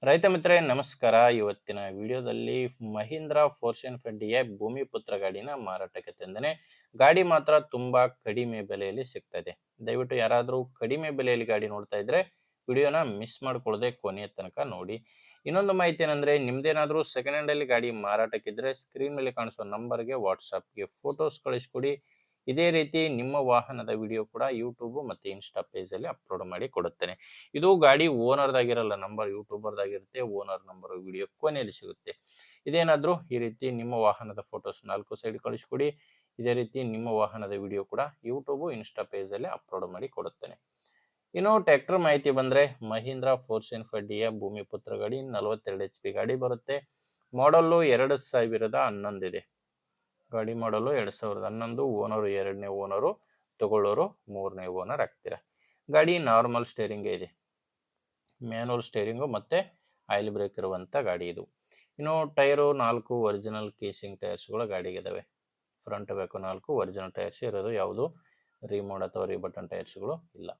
ರೈತ ಮಿತ್ರರೇ ನಮಸ್ಕಾರ. ಇವತ್ತಿನ ವಿಡಿಯೋದಲ್ಲಿ ಮಹೀಂದ್ರಾ ಫೋರ್ಷನ್ ಫೆಂಡಿಯ ಭೂಮಿಪುತ್ರ ಗಾಡಿನ ಮಾರಾಟಕ್ಕೆ ತಂದೇನೆ. ಗಾಡಿ ಮಾತ್ರ ತುಂಬಾ ಕಡಿಮೆ ಬೆಲೆಯಲ್ಲಿ ಸಿಗ್ತದೆ. ದಯವಿಟ್ಟು ಯಾರಾದರೂ ಕಡಿಮೆ ಬೆಲೆಯಲ್ಲಿ ಗಾಡಿ ನೋಡ್ತಾ ಇದ್ರೆ ವಿಡಿಯೋನ ಮಿಸ್ ಮಾಡ್ಕೊಳ್ಳದೆ ಕೊನೆಯ ತನಕ ನೋಡಿ. ಇನ್ನೊಂದು ಮಾಹಿತಿ ಏನಂದ್ರೆ, ನಿಮ್ದೇನಾದ್ರೂ ಸೆಕೆಂಡ್ ಹ್ಯಾಂಡ್ ಅಲ್ಲಿ ಗಾಡಿ ಮಾರಾಟಕ್ಕಿದ್ರೆ ಸ್ಕ್ರೀನ್ ಮೇಲೆ ಕಾಣಿಸುವ ನಂಬರ್ಗೆ ವಾಟ್ಸಪ್ಗೆ ಫೋಟೋಸ್ ಕಳಿಸ್ಕೊಡಿ. ಇದೇ ರೀತಿ ನಿಮ್ಮ ವಾಹನದ ವಿಡಿಯೋ ಕೂಡ ಯೂಟ್ಯೂಬ್ ಮತ್ತೆ ಇನ್ಸ್ಟಾ ಪೇಜ್ ಅಲ್ಲಿ ಅಪ್ಲೋಡ್ ಮಾಡಿ ಕೊಡುತ್ತೇನೆ. ಇದು ಗಾಡಿ ಓನರ್ದಾಗಿರಲ್ಲ, ನಂಬರ್ ಯೂಟ್ಯೂಬರ್ದಾಗಿರುತ್ತೆ. ಓನರ್ ನಂಬರ್ ವಿಡಿಯೋ ಕೊನೆಯಲ್ಲಿ ಸಿಗುತ್ತೆ. ಇದೇನಾದ್ರೂ ಈ ರೀತಿ ನಿಮ್ಮ ವಾಹನದ ಫೋಟೋಸ್ 4 ಸೈಡ್ ಕಳಿಸ್ಕೊಡಿ. ಇದೇ ರೀತಿ ನಿಮ್ಮ ವಾಹನದ ವಿಡಿಯೋ ಕೂಡ ಯೂಟ್ಯೂಬ್ ಇನ್ಸ್ಟಾ ಪೇಜ್ ಅಲ್ಲಿ ಅಪ್ಲೋಡ್ ಮಾಡಿ ಕೊಡುತ್ತೇನೆ. ಇನ್ನು ಟ್ರ್ಯಾಕ್ಟರ್ ಮಾಹಿತಿ ಬಂದ್ರೆ, ಮಹೀಂದ್ರಾ ಫೋರ್ಷನ್ ಫೆಡ್ಡಿಯ ಭೂಮಿಪುತ್ರ ಗಾಡಿ 42 HP ಗಾಡಿ ಬರುತ್ತೆ. ಮಾಡಲ್ಲು 2011 ಇದೆ. ಗಾಡಿ ಮಾಡಲು 2011. ಓನರು 2ನೇ ಓನರು, ತಗೊಳ್ಳೋರು 3ನೇ ಓನರ್ ಆಗ್ತೀರಾ. ಗಾಡಿ ನಾರ್ಮಲ್ ಸ್ಟೇರಿಂಗ್ ಇದೆ, ಮ್ಯಾನುವಲ್ ಸ್ಟೇರಿಂಗು ಮತ್ತೆ ಆಯಿಲ್ ಬ್ರೇಕ್ ಇರುವಂತ ಗಾಡಿ ಇದು. ಇನ್ನು ಟೈರು 4 ಒರಿಜಿನಲ್ ಕೇಸಿಂಗ್ ಟೈರ್ಸ್ಗಳು ಗಾಡಿಗೆ ಇದಾವೆ. ಫ್ರಂಟ್ ಬ್ಯಾಕು 4 ಒರಿಜಿನಲ್ ಟೈರ್ಸ್ ಇರೋದು, ಯಾವುದು ರಿಮೋಡ್ ಅಥವಾ ರೀಬಟನ್ ಟೈರ್ಸ್ಗಳು ಇಲ್ಲ.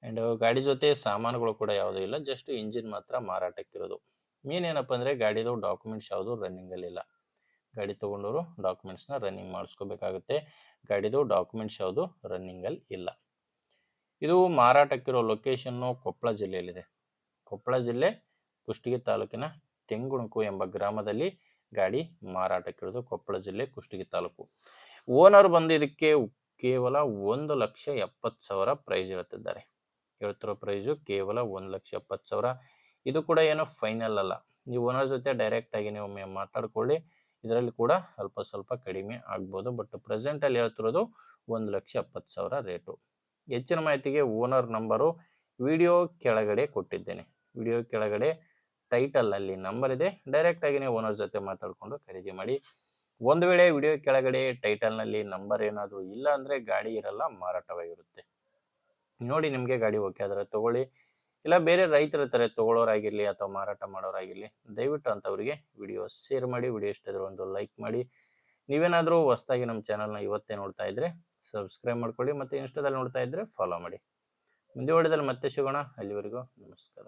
ಅಂಡ್ ಗಾಡಿ ಜೊತೆ ಸಾಮಾನುಗಳು ಕೂಡ ಯಾವುದೂ ಇಲ್ಲ, ಜಸ್ಟ್ ಇಂಜಿನ್ ಮಾತ್ರ ಮಾರಾಟಕ್ಕಿರೋದು. ಮೇನ್ ಏನಪ್ಪ ಅಂದ್ರೆ, ಗಾಡಿದು ಡಾಕ್ಯುಮೆಂಟ್ಸ್ ಯಾವುದು ರನ್ನಿಂಗ್ ಅಲ್ಲಿ ಇಲ್ಲ. ಗಾಡಿ ತಗೊಂಡವರು ಡಾಕ್ಯುಮೆಂಟ್ಸ್ನ ರನ್ನಿಂಗ್ ಮಾಡಿಸ್ಕೋಬೇಕಾಗುತ್ತೆ. ಗಾಡಿದು ಡಾಕ್ಯುಮೆಂಟ್ಸ್ ಯಾವುದು ರನ್ನಿಂಗ್ ಅಲ್ಲಿ ಇಲ್ಲ. ಇದು ಮಾರಾಟಕ್ಕಿರೋ ಲೊಕೇಶನ್ನು ಕೊಪ್ಪಳ ಜಿಲ್ಲೆಯಲ್ಲಿದೆ. ಕೊಪ್ಪಳ ಜಿಲ್ಲೆ ಕುಷ್ಟಗಿ ತಾಲೂಕಿನ ತೆಂಗುಣಕು ಎಂಬ ಗ್ರಾಮದಲ್ಲಿ ಗಾಡಿ ಮಾರಾಟಕ್ಕಿರೋದು. ಕೊಪ್ಪಳ ಜಿಲ್ಲೆ ಕುಷ್ಟಗಿ ತಾಲೂಕು. ಓನರ್ ಬಂದು ಇದಕ್ಕೆ ಕೇವಲ 1,70,000 ಪ್ರೈಸ್ ಹೇಳ್ತಿದ್ದಾರೆ. ಹೇಳ್ತಿರೋ ಪ್ರೈಸು ಕೇವಲ 1,70,000. ಇದು ಕೂಡ ಏನು ಫೈನಲ್ ಅಲ್ಲ. ನೀವು ಓನರ್ ಜೊತೆ ಡೈರೆಕ್ಟ್ ಆಗಿ ನೀವು ಮಾತಾಡ್ಕೊಳ್ಳಿ, ಇದರಲ್ಲಿ ಕೂಡ ಅಲ್ಪ ಸ್ವಲ್ಪ ಕಡಿಮೆ ಆಗ್ಬೋದು. ಬಟ್ ಪ್ರೆಸೆಂಟ್ ಅಲ್ಲಿ ಹೇಳ್ತಿರೋದು 1,70,000 ರೇಟು. ಹೆಚ್ಚಿನ ಮಾಹಿತಿಗೆ ಓನರ್ ನಂಬರು ವಿಡಿಯೋ ಕೆಳಗಡೆ ಕೊಟ್ಟಿದ್ದೇನೆ. ವಿಡಿಯೋ ಕೆಳಗಡೆ ಟೈಟಲ್ ಅಲ್ಲಿ ನಂಬರ್ ಇದೆ. ಡೈರೆಕ್ಟ್ ಆಗಿ ನೀವು ಓನರ್ ಜೊತೆ ಮಾತಾಡ್ಕೊಂಡು ಖರೀದಿ ಮಾಡಿ. ಒಂದು ವೇಳೆ ವಿಡಿಯೋ ಕೆಳಗಡೆ ಟೈಟಲ್ ನಲ್ಲಿ ನಂಬರ್ ಏನಾದರೂ ಇಲ್ಲ ಅಂದ್ರೆ ಗಾಡಿ ಇರಲ್ಲ, ಮಾರಾಟವಾಗಿರುತ್ತೆ. ನೋಡಿ, ನಿಮಗೆ ಗಾಡಿ ಓಕೆ ಆದರೆ ತಗೊಳ್ಳಿ. ಇಲ್ಲ ಬೇರೆ ರೈತರ ಇರ್ತಾರೆ, ತಗೊಳ್ಳೋರಾಗಿರ್ಲಿ ಅಥವಾ ಮಾರಾಟ ಮಾಡೋರಾಗಿರ್ಲಿ, ದಯವಿಟ್ಟು ಅಂತವರಿಗೆ ವಿಡಿಯೋ ಶೇರ್ ಮಾಡಿ. ವಿಡಿಯೋ ಇಷ್ಟ ಇದ್ರೆ ಒಂದು ಲೈಕ್ ಮಾಡಿ. ನೀವೇನಾದರೂ ಹೊಸದಾಗಿ ನಮ್ಮ ಚಾನಲ್ನ ಇವತ್ತೇ ನೋಡ್ತಾ ಇದ್ರೆ ಸಬ್ಸ್ಕ್ರೈಬ್ ಮಾಡ್ಕೊಳ್ಳಿ, ಮತ್ತೆ ಇನ್ಸ್ಟಾದಲ್ಲಿ ನೋಡ್ತಾ ಇದ್ರೆ ಫಾಲೋ ಮಾಡಿ. ಮುಂದೆ ವಿಡಿಯೋದಲ್ಲಿ ಮತ್ತೆ ಸಿಗೋಣ. ಅಲ್ಲಿವರೆಗೂ ನಮಸ್ಕಾರ.